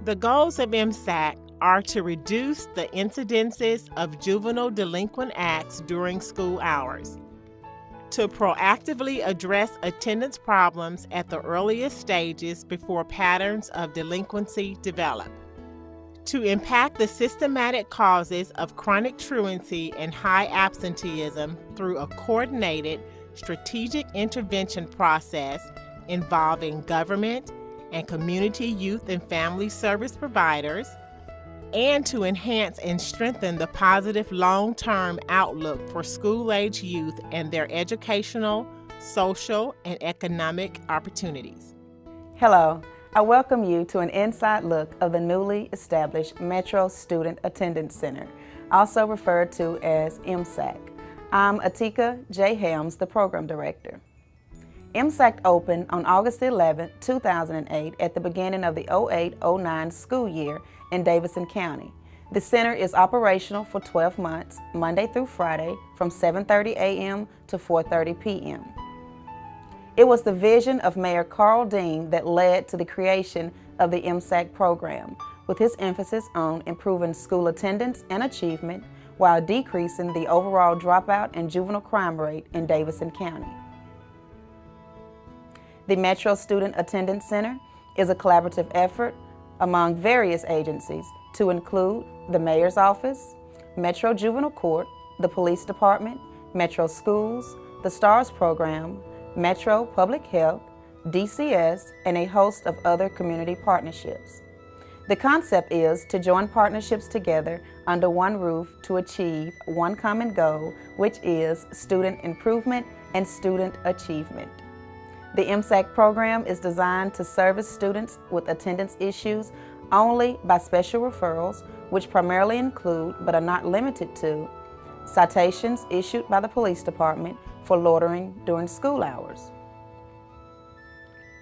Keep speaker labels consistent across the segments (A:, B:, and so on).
A: The goals of Msac are to reduce the incidences of juvenile delinquent acts during school hours, to proactively address attendance problems at the earliest stages before patterns of delinquency develop, to impact the systematic causes of chronic truancy and high absenteeism through a coordinated strategic intervention process involving government and community youth and family service providers, and to enhance and strengthen the positive long-term outlook for school-age youth and their educational, social, and economic opportunities.
B: Hello, I welcome you to an inside look of the newly established Metro Student Attendance Center, also referred to as Msac. I'm Atika J. Helms, the Program Director. Msac opened on August 11, 2008 at the beginning of the 08-09 school year in Davidson County. The center is operational for 12 months, Monday through Friday, from 7:30 a.m. to 4:30 p.m. It was the vision of Mayor Carl Dean that led to the creation of the Msac program, with his emphasis on improving school attendance and achievement while decreasing the overall dropout and juvenile crime rate in Davidson County. The Metro Student Attendance Center is a collaborative effort among various agencies to include the Mayor's Office, Metro Juvenile Court, the Police Department, Metro Schools, the STARS Program, Metro Public Health, DCS, and a host of other community partnerships. The concept is to join partnerships together under one roof to achieve one common goal, which is student improvement and student achievement. The Msac program is designed to service students with attendance issues only by special referrals, which primarily include, but are not limited to, citations issued by the police department for loitering during school hours.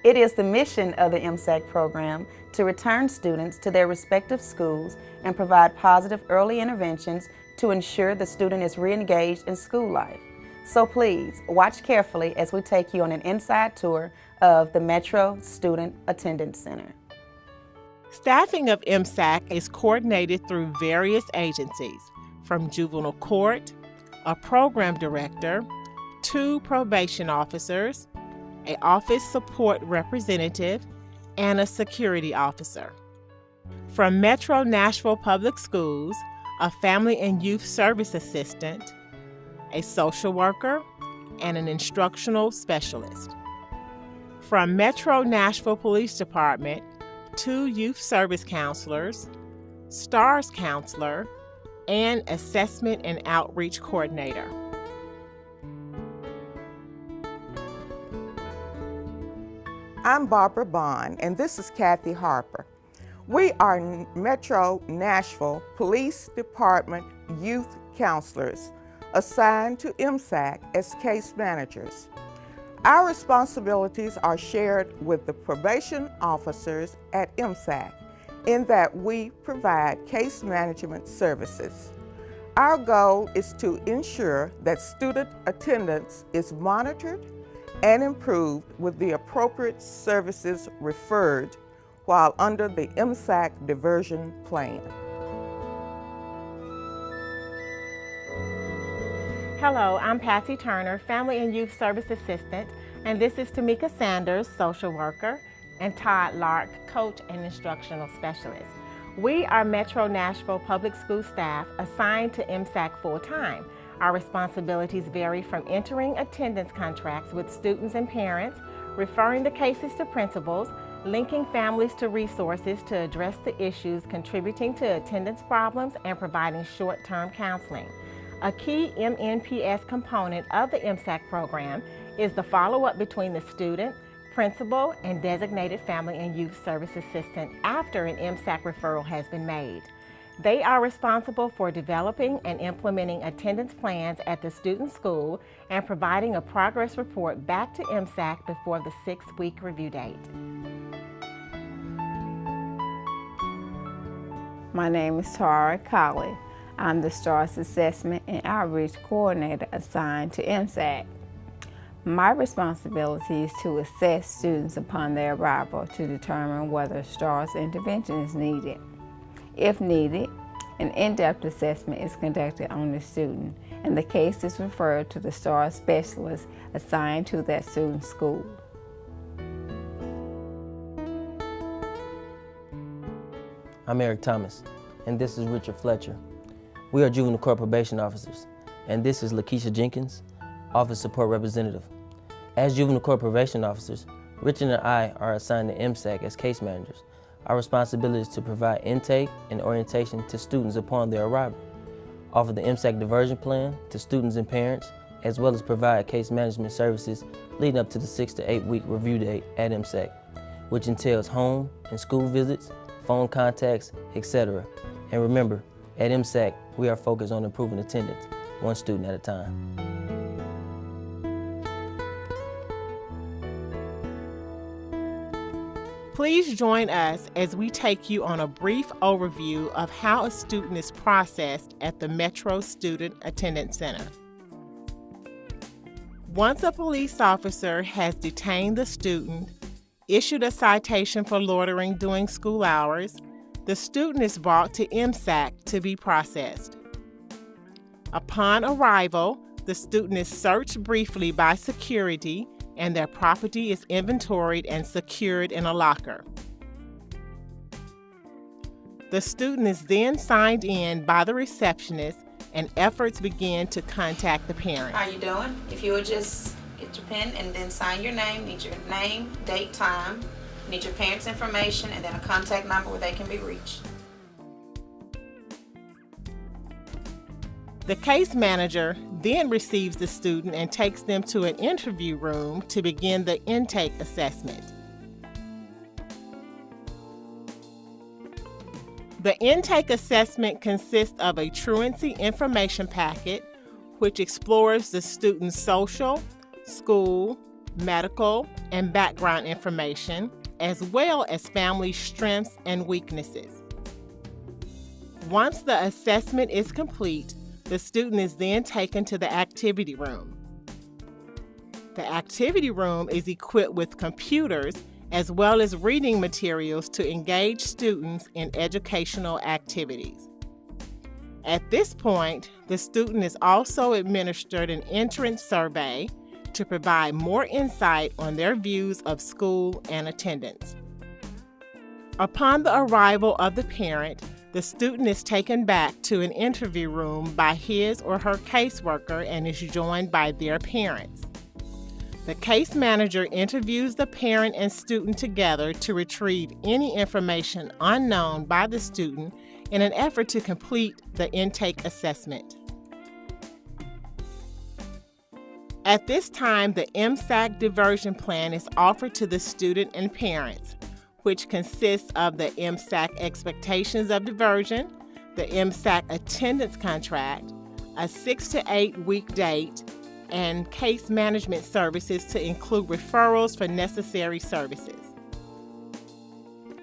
B: It is the mission of the Msac program to return students to their respective schools and provide positive early interventions to ensure the student is re-engaged in school life. So please, watch carefully as we take you on an inside tour of the Metro Student Attendance Center.
A: Staffing of Msac is coordinated through various agencies, from juvenile court, a program director, 2 probation officers, an office support representative, and a security officer. From Metro Nashville Public Schools, a family and youth service assistant, a social worker, and an instructional specialist. From Metro Nashville Police Department, 2 youth service counselors, STARS counselor, and assessment and outreach coordinator.
C: I'm Barbara Bond, and this is Kathy Harper. We are Metro Nashville Police Department youth counselors assigned to Msac as case managers. Our responsibilities are shared with the probation officers at Msac in that we provide case management services. Our goal is to ensure that student attendance is monitored and improved with the appropriate services referred while under the Msac diversion plan.
A: Hello, I'm Patsy Turner, Family and Youth Service Assistant, and this is Tamika Sanders, Social Worker, and Todd Lark, Coach and Instructional Specialist. We are Metro Nashville Public School staff assigned to Msac full-time. Our responsibilities vary from entering attendance contracts with students and parents, referring the cases to principals, linking families to resources to address the issues contributing to attendance problems, and providing short-term counseling. A key MNPS component of the Msac program is the follow-up between the student, principal, and designated family and youth service assistant after an Msac referral has been made. They are responsible for developing and implementing attendance plans at the student school and providing a progress report back to Msac before the 6-week review date.
D: My name is Tara Colley. I'm the STARS Assessment and Outreach Coordinator assigned to Msac. My responsibility is to assess students upon their arrival to determine whether STARS intervention is needed. If needed, an in-depth assessment is conducted on the student, and the case is referred to the STARS specialist assigned to that student's school.
E: I'm Eric Thomas, and this is Richard Fletcher. We are juvenile court probation officers, and this is Lakeisha Jenkins, Office Support Representative. As juvenile court probation officers, Richard and I are assigned to Msac as case managers. Our responsibility is to provide intake and orientation to students upon their arrival, offer the Msac diversion plan to students and parents, as well as provide case management services leading up to the 6 to 8 week review date at Msac, which entails home and school visits, phone contacts, etc. And remember, at Msac, we are focused on improving attendance, one student at a time.
A: Please join us as we take you on a brief overview of how a student is processed at the Metro Student Attendance Center. Once a police officer has detained the student, issued a citation for loitering during school hours, the student is brought to Msac to be processed. Upon arrival, the student is searched briefly by security and their property is inventoried and secured in a locker. The student is then signed in by the receptionist and efforts begin to contact the parents.
B: How you doing? If you would just get your pen and then sign your name, need your name, date, time, need your parents' information, and then a contact number where they can be reached.
A: The case manager then receives the student and takes them to an interview room to begin the intake assessment. The intake assessment consists of a truancy information packet, which explores the student's social, school, medical, and background information, as well as family strengths and weaknesses. Once the assessment is complete, the student is then taken to the activity room. The activity room is equipped with computers as well as reading materials to engage students in educational activities. At this point, the student is also administered an entrance survey to provide more insight on their views of school and attendance. Upon the arrival of the parent, the student is taken back to an interview room by his or her caseworker and is joined by their parents. The case manager interviews the parent and student together to retrieve any information unknown by the student in an effort to complete the intake assessment. At this time, the Msac diversion plan is offered to the student and parents, which consists of the Msac expectations of diversion, the Msac attendance contract, a 6 to 8 week date, and case management services to include referrals for necessary services.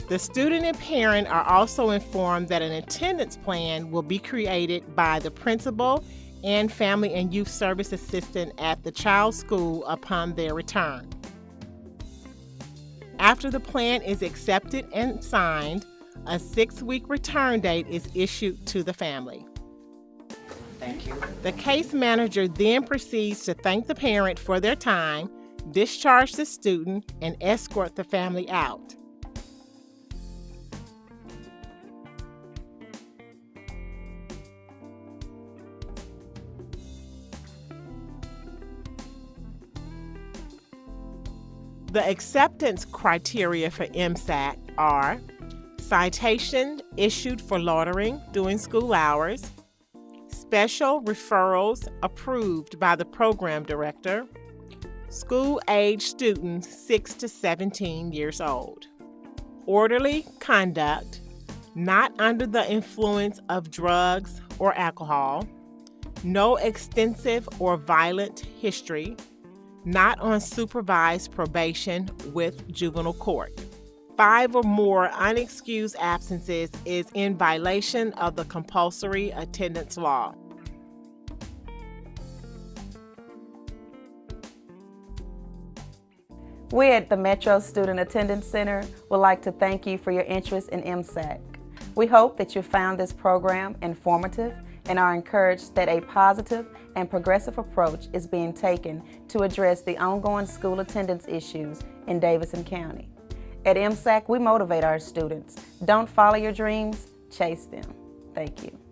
A: The student and parent are also informed that an attendance plan will be created by the principal and family and youth service assistant at the child's school upon their return. After the plan is accepted and signed, a 6-week return date is issued to the family.
B: Thank you.
A: The case manager then proceeds to thank the parent for their time, discharge the student, and escort the family out. The acceptance criteria for Msac are citation issued for loitering during school hours, special referrals approved by the program director, school-age students 6 to 17 years old, orderly conduct, not under the influence of drugs or alcohol, no extensive or violent history, not on supervised probation with juvenile court. 5 or more unexcused absences is in violation of the compulsory attendance law.
B: We at the Metro Student Attendance Center would like to thank you for your interest in Msac. We hope that you found this program informative and are encouraged that a positive and progressive approach is being taken to address the ongoing school attendance issues in Davidson County. At Msac, we motivate our students. Don't follow your dreams, chase them. Thank you.